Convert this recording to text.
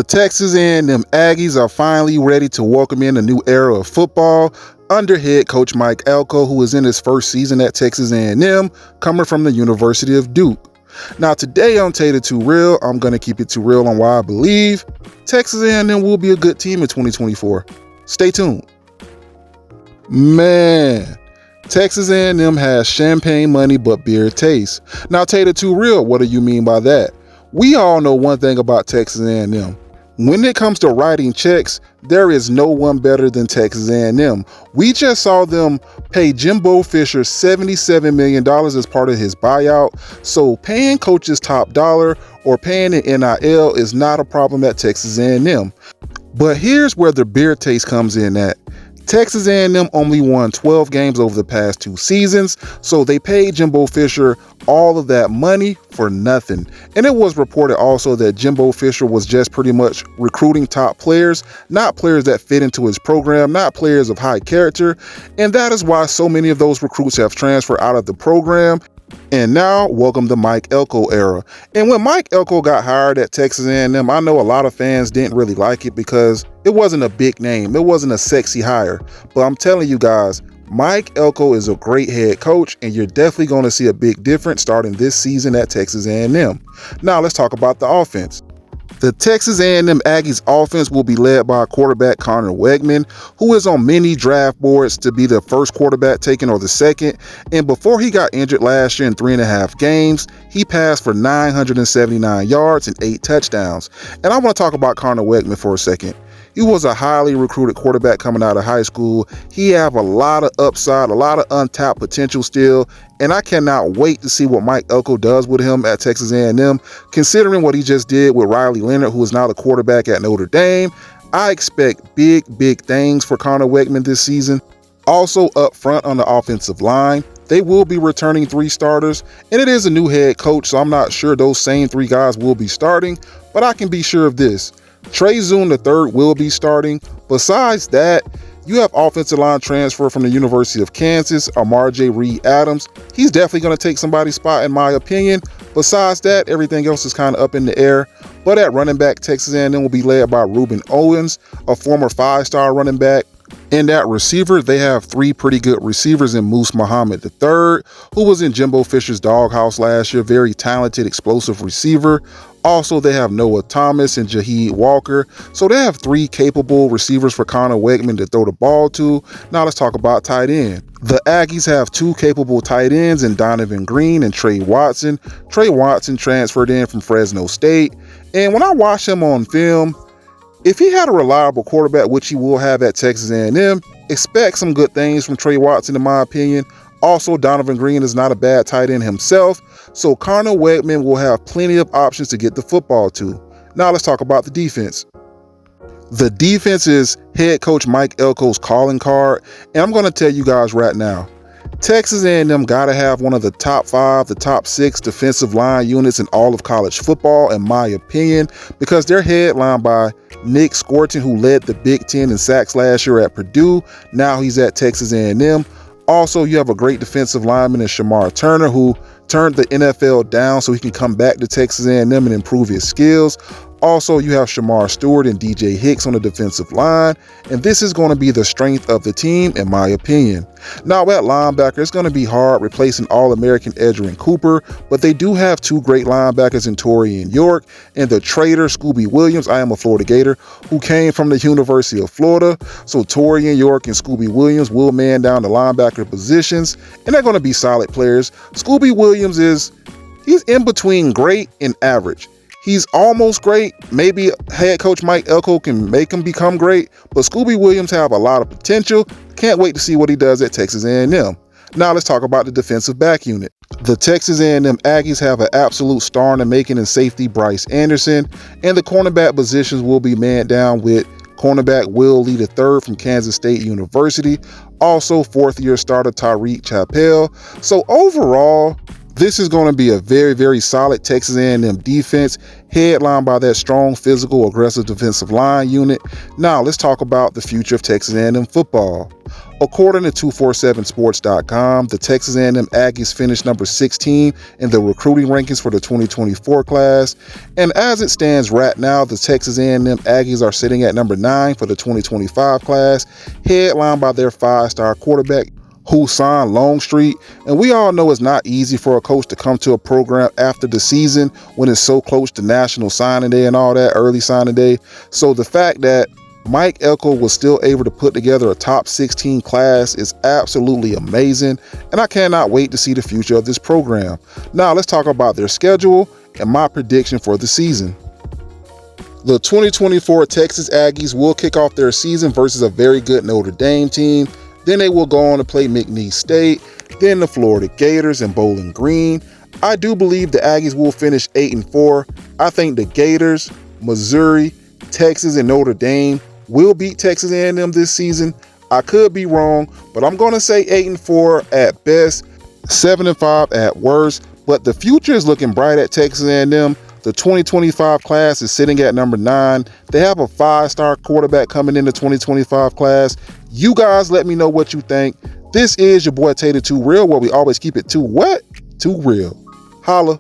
The Texas A&M Aggies are finally ready to welcome in a new era of football under head coach Mike Elko, who is in his first season at Texas A&M, coming from the University of Duke. Now today on Tater Too Real, I'm going to keep it too real on why I believe Texas A&M will be a good team in 2024. Stay tuned. Man, Texas A&M has champagne money but beer taste. Now Tater Too Real, what do you mean by that? We all know one thing about Texas A&M. When it comes to writing checks, there is no one better than Texas A&M. We just saw them pay Jimbo Fisher $77 million as part of his buyout, so paying coaches top dollar or paying an NIL is not a problem at Texas A&M. But here's where the beer taste comes in at. Texas A&M only won 12 games over the past 2 seasons, so they paid Jimbo Fisher all of that money for nothing. And it was reported also that Jimbo Fisher was just pretty much recruiting top players, not players that fit into his program, not players of high character. And that is why so many of those recruits have transferred out of the program. And now, welcome the Mike Elko era. And when Mike Elko got hired at Texas A&M, I know a lot of fans didn't really like it because it wasn't a big name. It wasn't a sexy hire. But I'm telling you guys, Mike Elko is a great head coach, and you're definitely going to see a big difference starting this season at Texas A&M. Now, let's talk about the offense. The Texas A&M Aggies offense will be led by quarterback Conner Weigman, who is on many draft boards to be the first quarterback taken or the second. And before he got injured last year in 3.5 games, he passed for 979 yards and 8 touchdowns. And I want to talk about Conner Weigman for a second. He was a highly recruited quarterback coming out of high school. He have a lot of upside, a lot of untapped potential still, and I cannot wait to see what Mike Elko does with him at Texas A&M. Considering what he just did with Riley Leonard, who is now the quarterback at Notre Dame, I expect big things for Conner Weigman this season. Also up front on the offensive line, they will be returning 3 starters, and it is a new head coach, so I'm not sure those same 3 guys will be starting, but I can be sure of this. Trey Zoom III will be starting. Besides that, you have offensive line transfer from the University of Kansas, Amar J. Reed Adams. He's definitely going to take somebody's spot in my opinion. Besides that, everything else is kind of up in the air. But at running back, Texas A&M will be led by Ruben Owens, a former 5-star running back. And at receiver, they have 3 pretty good receivers in Moose Muhammad III, who was in Jimbo Fisher's doghouse last year. Very talented, explosive receiver. Also, they have Noah Thomas and Jaheed Walker. So they have 3 capable receivers for Conner Weigman to throw the ball to. Now let's talk about tight end. The Aggies have 2 capable tight ends in Donovan Green and Trey Watson. Trey Watson transferred in from Fresno State. And when I watch him on film, if he had a reliable quarterback, which he will have at Texas A&M, expect some good things from Trey Watson in my opinion. Also, Donovan Green is not a bad tight end himself, so Conner Weigman will have plenty of options to get the football to. Now let's talk about the defense. The defense is head coach Mike Elko's calling card, and I'm going to tell you guys right now, Texas A&M got to have one of the top 5, the top 6 defensive line units in all of college football, in my opinion, because they're headlined by Nick Scorton, who led the Big Ten in sacks last year at Purdue. Now he's at Texas A&M. Also, you have a great defensive lineman in Shamar Turner, who turned the NFL down so he can come back to Texas A&M and improve his skills. Also, you have Shamar Stewart and DJ Hicks on the defensive line, and this is going to be the strength of the team, in my opinion. Now, at linebacker, it's going to be hard replacing All-American Edgerrin Cooper, but they do have 2 great linebackers in Torian York and the traitor Scooby Williams. I am a Florida Gator who came from the University of Florida, so Torian York and Scooby Williams will man down the linebacker positions, and they're going to be solid players. Scooby Williams he's in between great and average. He's almost great. Maybe head coach Mike Elko can make him become great, but Scooby Williams have a lot of potential. Can't wait to see what he does at Texas A&M. Now let's talk about the defensive back unit. The Texas A&M Aggies have an absolute star in the making in safety Bryce Anderson, and the cornerback positions will be manned down with cornerback Will Lee III from Kansas State University, also 4th-year starter Tyreek Chappell. So overall, This is going to be a very, very solid Texas A&M defense, headlined by that strong, physical, aggressive defensive line unit. Now, let's talk about the future of Texas A&M football. According to 247sports.com, the Texas A&M Aggies finished number 16 in the recruiting rankings for the 2024 class. And as it stands right now, the Texas A&M Aggies are sitting at number 9 for the 2025 class, headlined by their 5-star quarterback, Husan Longstreet. And we all know it's not easy for a coach to come to a program after the season when it's so close to National Signing Day and all that, early signing day. So the fact that Mike Elko was still able to put together a top 16 class is absolutely amazing, and I cannot wait to see the future of this program. Now let's talk about their schedule and my prediction for the season. The 2024 Texas Aggies will kick off their season versus a very good Notre Dame team. Then they will go on to play McNeese State, then the Florida Gators and Bowling Green. I do believe the Aggies will finish 8-4. I think the Gators, Missouri, Texas, and Notre Dame will beat Texas A&M this season. I could be wrong, but I'm going to say 8-4 at best, 7-5 at worst. But the future is looking bright at Texas A&M. The 2025 class is sitting at number 9. They have a 5-star quarterback coming in the 2025 class. You guys let me know what you think. This is your boy Tater Too Real, where we always keep it too what? Too real. Holla.